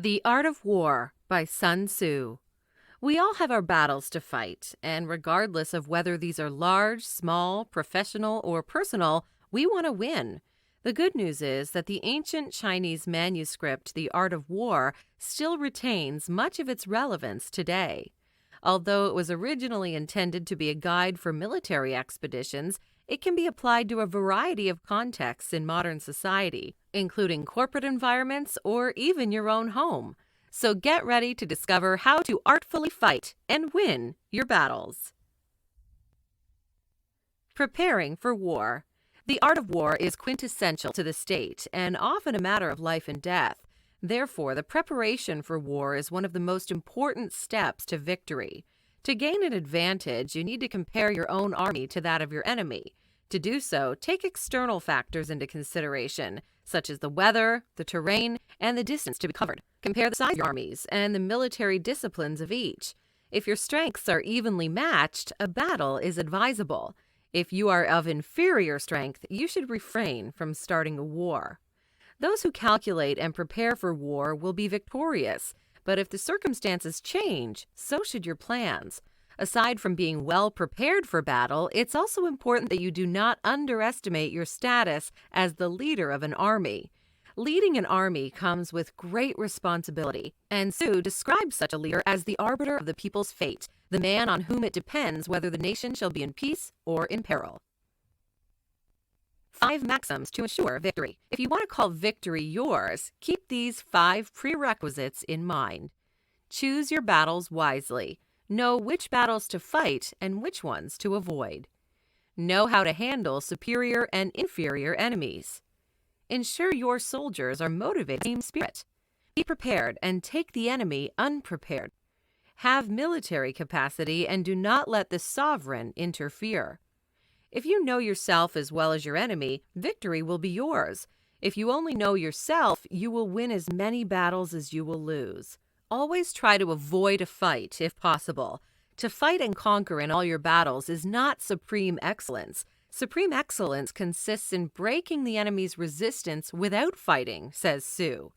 The Art of War by Sun Tzu. We all have our battles to fight, and regardless of whether these are large, small, professional, or personal, we want to win. The good news is that the ancient Chinese manuscript, The Art of War, still retains much of its relevance today. Although it was originally intended to be a guide for military expeditions, it can be applied to a variety of contexts in modern society, including corporate environments or even your own home. So get ready to discover how to artfully fight and win your battles. Preparing for war. The art of war is quintessential to the state and often a matter of life and death. Therefore, the preparation for war is one of the most important steps to victory. To gain an advantage, you need to compare your own army to that of your enemy. To do so, take external factors into consideration, such as the weather, the terrain, and the distance to be covered. Compare the size of your armies and the military disciplines of each. If your strengths are evenly matched, a battle is advisable. If you are of inferior strength, you should refrain from starting a war. Those who calculate and prepare for war will be victorious, but if the circumstances change, so should your plans. Aside from being well prepared for battle, it's also important that you do not underestimate your status as the leader of an army. Leading an army comes with great responsibility, and Tzu describes such a leader as the arbiter of the people's fate, the man on whom it depends whether the nation shall be in peace or in peril. 5 Maxims to assure victory. If you want to call victory yours, keep these 5 prerequisites in mind. Choose your battles wisely. Know which battles to fight and which ones to avoid. Know how to handle superior and inferior enemies. Ensure your soldiers are motivated in the same spirit. Be prepared and take the enemy unprepared. Have military capacity and do not let the sovereign interfere. If you know yourself as well as your enemy, victory will be yours. If you only know yourself, you will win as many battles as you will lose. Always try to avoid a fight if possible. To fight and conquer in all your battles is not supreme excellence. Supreme excellence consists in breaking the enemy's resistance without fighting, says Tzu.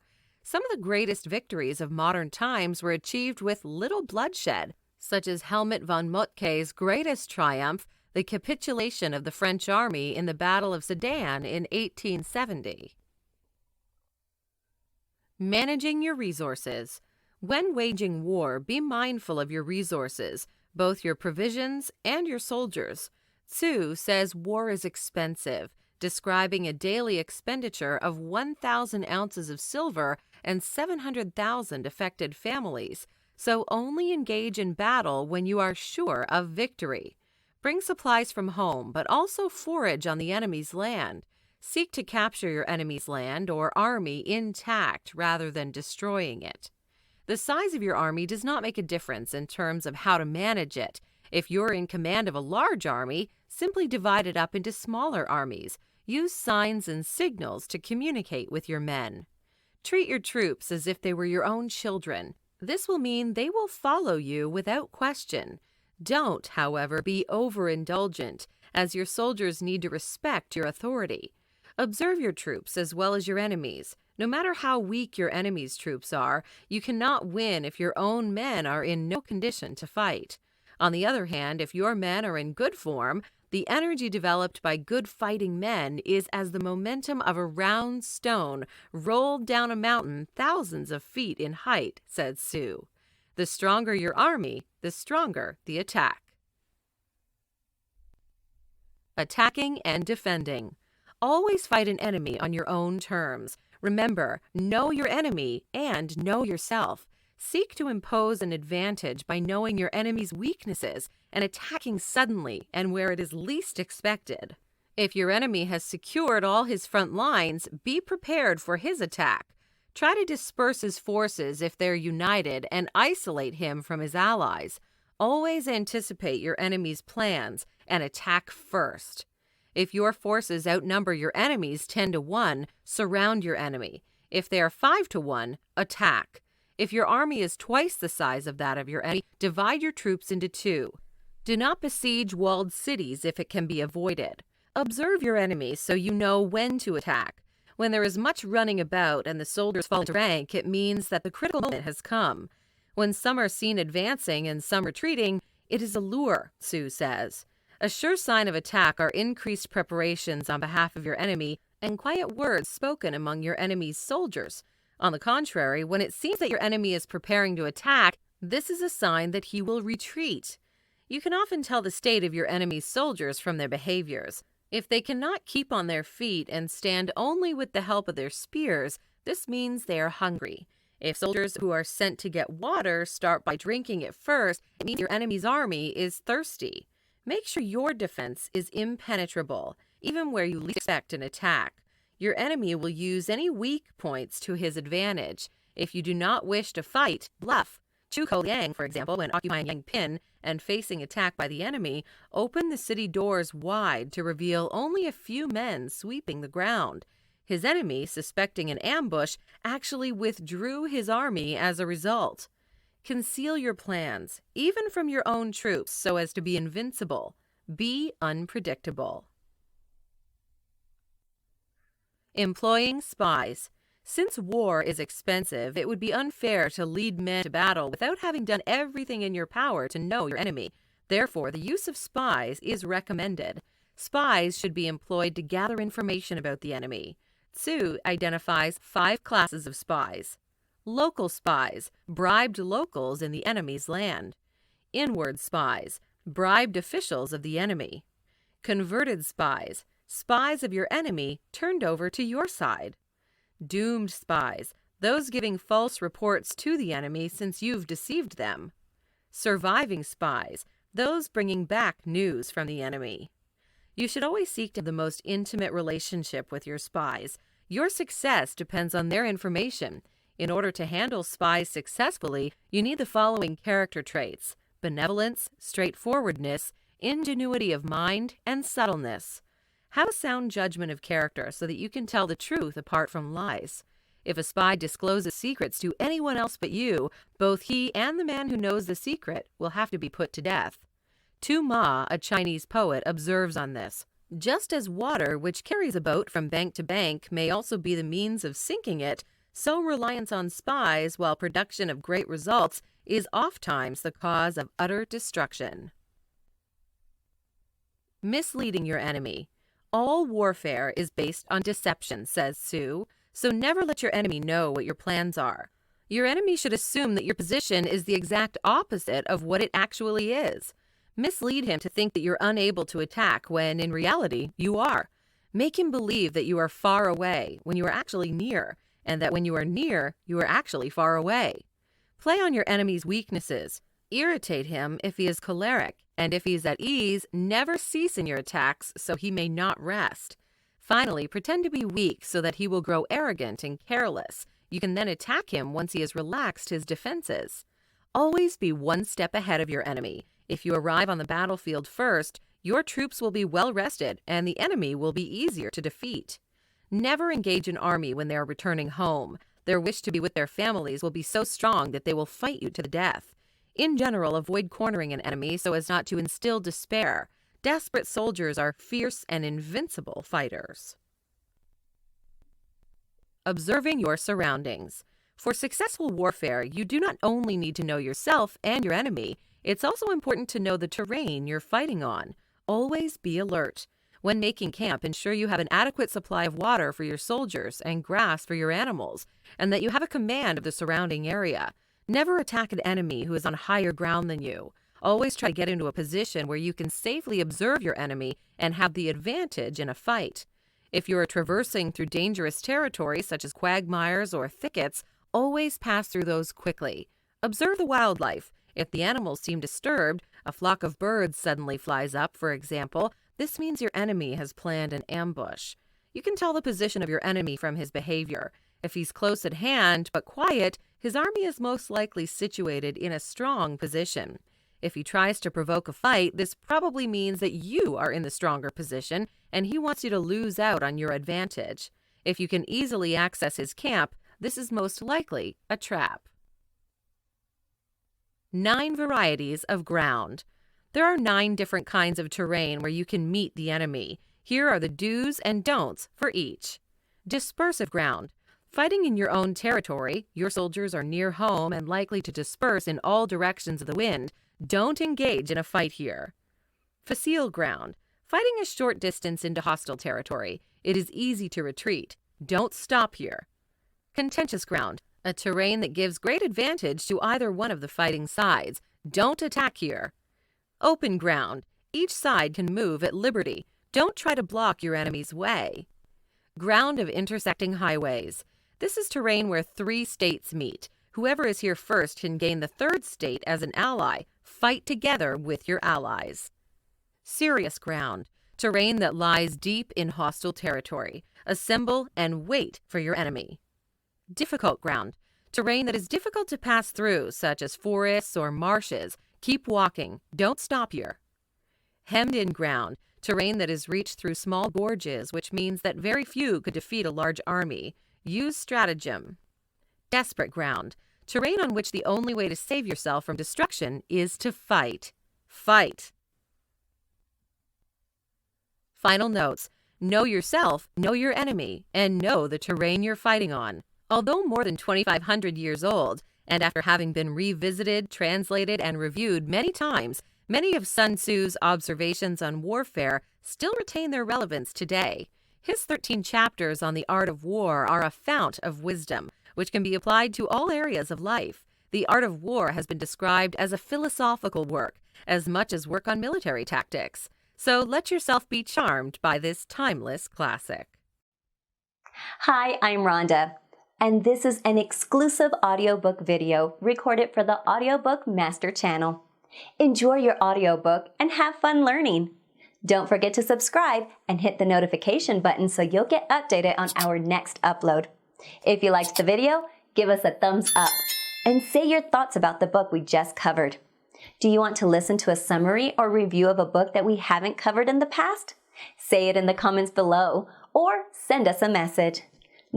Some of the greatest victories of modern times were achieved with little bloodshed, such as Helmut von Moltke's greatest triumph, the capitulation of the French army in the Battle of Sedan in 1870. Managing your resources. When waging war, be mindful of your resources, both your provisions and your soldiers. Tzu says war is expensive, describing a daily expenditure of 1,000 ounces of silver and 700,000 affected families, so only engage in battle when you are sure of victory. Bring supplies from home, but also forage on the enemy's land. Seek to capture your enemy's land or army intact rather than destroying it. The size of your army does not make a difference in terms of how to manage it. If you're in command of a large army, simply divide it up into smaller armies. Use signs and signals to communicate with your men. Treat your troops as if they were your own children. This will mean they will follow you without question. Don't, however, be overindulgent, as your soldiers need to respect your authority. Observe your troops as well as your enemies. No matter how weak your enemy's troops are, you cannot win if your own men are in no condition to fight. On the other hand, if your men are in good form, the energy developed by good fighting men is as the momentum of a round stone rolled down a mountain thousands of feet in height, said Tzu. The stronger your army, the stronger the attack. Attacking and defending. Always fight an enemy on your own terms. Remember, know your enemy and know yourself. Seek to impose an advantage by knowing your enemy's weaknesses and attacking suddenly and where it is least expected. If your enemy has secured all his front lines, be prepared for his attack. Try to disperse his forces if they're united and isolate him from his allies. Always anticipate your enemy's plans and attack first. If your forces outnumber your enemy's 10-1, surround your enemy. If they are 5-1, attack. If your army is twice the size of that of your enemy, divide your troops into 2. Do not besiege walled cities if it can be avoided. Observe your enemy so you know when to attack. When there is much running about and the soldiers fall into rank, it means that the critical moment has come. When some are seen advancing and some retreating, it is a lure, Tzu says. A sure sign of attack are increased preparations on behalf of your enemy and quiet words spoken among your enemy's soldiers. On the contrary, when it seems that your enemy is preparing to attack, this is a sign that he will retreat. You can often tell the state of your enemy's soldiers from their behaviors. If they cannot keep on their feet and stand only with the help of their spears, this means they are hungry. If soldiers who are sent to get water start by drinking it first, it means your enemy's army is thirsty. Make sure your defense is impenetrable, even where you least expect an attack. Your enemy will use any weak points to his advantage. If you do not wish to fight, bluff. Chu Liang, for example, when occupying Yangping and facing attack by the enemy, opened the city doors wide to reveal only a few men sweeping the ground. His enemy, suspecting an ambush, actually withdrew his army as a result. Conceal your plans, even from your own troops, so as to be invincible. Be unpredictable. Employing spies. Since war is expensive, it would be unfair to lead men to battle without having done everything in your power to know your enemy. Therefore, the use of spies is recommended. Spies should be employed to gather information about the enemy. Tzu identifies 5 classes of spies. Local spies, bribed locals in the enemy's land. Inward spies, bribed officials of the enemy. Converted spies, spies of your enemy turned over to your side. Doomed spies, those giving false reports to the enemy since you've deceived them. Surviving spies, those bringing back news from the enemy. You should always seek to have the most intimate relationship with your spies. Your success depends on their information. In order to handle spies successfully, you need the following character traits: benevolence, straightforwardness, ingenuity of mind, and subtleness. Have a sound judgment of character so that you can tell the truth apart from lies. If a spy discloses secrets to anyone else but you, both he and the man who knows the secret will have to be put to death. Tu Ma, a Chinese poet, observes on this. Just as water, which carries a boat from bank to bank, may also be the means of sinking it, so reliance on spies, while production of great results, is ofttimes the cause of utter destruction. Misleading your enemy. All warfare is based on deception, says Tzu, so never let your enemy know what your plans are. Your enemy should assume that your position is the exact opposite of what it actually is. Mislead him to think that you're unable to attack when, in reality, you are. Make him believe that you are far away when you are actually near, and that when you are near, you are actually far away. Play on your enemy's weaknesses. Irritate him if he is choleric, and if he is at ease, never cease in your attacks so he may not rest. Finally, pretend to be weak so that he will grow arrogant and careless. You can then attack him once he has relaxed his defenses. Always be one step ahead of your enemy. If you arrive on the battlefield first, your troops will be well rested and the enemy will be easier to defeat. Never engage an army when they are returning home. Their wish to be with their families will be so strong that they will fight you to the death. In general, avoid cornering an enemy so as not to instill despair. Desperate soldiers are fierce and invincible fighters. Observing your surroundings. For successful warfare, you do not only need to know yourself and your enemy, it's also important to know the terrain you're fighting on. Always be alert. When making camp, ensure you have an adequate supply of water for your soldiers and grass for your animals, and that you have a command of the surrounding area. Never attack an enemy who is on higher ground than you. Always try to get into a position where you can safely observe your enemy and have the advantage in a fight. If you are traversing through dangerous territory such as quagmires or thickets, always pass through those quickly. Observe the wildlife. If the animals seem disturbed, a flock of birds suddenly flies up, for example, this means your enemy has planned an ambush. You can tell the position of your enemy from his behavior. If he's close at hand but quiet, his army is most likely situated in a strong position. If he tries to provoke a fight, this probably means that you are in the stronger position and he wants you to lose out on your advantage. If you can easily access his camp, this is most likely a trap. 9 varieties of ground. There are 9 different kinds of terrain where you can meet the enemy. Here are the do's and don'ts for each. Dispersive ground. Fighting in your own territory, your soldiers are near home and likely to disperse in all directions of the wind. Don't engage in a fight here. Facile ground. Fighting a short distance into hostile territory. It is easy to retreat. Don't stop here. Contentious ground. A terrain that gives great advantage to either one of the fighting sides. Don't attack here. Open ground. Each side can move at liberty. Don't try to block your enemy's way. Ground of intersecting highways. This is terrain where 3 states meet. Whoever is here first can gain the 3rd state as an ally. Fight together with your allies. Serious ground. Terrain that lies deep in hostile territory. Assemble and wait for your enemy. Difficult ground. Terrain that is difficult to pass through, such as forests or marshes. Keep walking. Don't stop here. Hemmed-in ground. Terrain that is reached through small gorges, which means that very few could defeat a large army. Use stratagem. Desperate ground. Terrain on which the only way to save yourself from destruction is to fight. Fight. Final notes. Know yourself, know your enemy, and know the terrain you're fighting on. Although more than 2,500 years old, and after having been revisited, translated, and reviewed many times, many of Sun Tzu's observations on warfare still retain their relevance today. His 13 chapters on the art of war are a fount of wisdom, which can be applied to all areas of life. The art of war has been described as a philosophical work, as much as work on military tactics. So let yourself be charmed by this timeless classic. Hi, I'm Rhonda, and this is an exclusive audiobook video recorded for the Audiobook Master channel. Enjoy your audiobook and have fun learning. Don't forget to subscribe and hit the notification button so you'll get updated on our next upload. If you liked the video, give us a thumbs up and say your thoughts about the book we just covered. Do you want to listen to a summary or review of a book that we haven't covered in the past? Say it in the comments below or send us a message.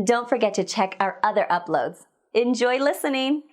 Don't forget to check our other uploads. Enjoy listening!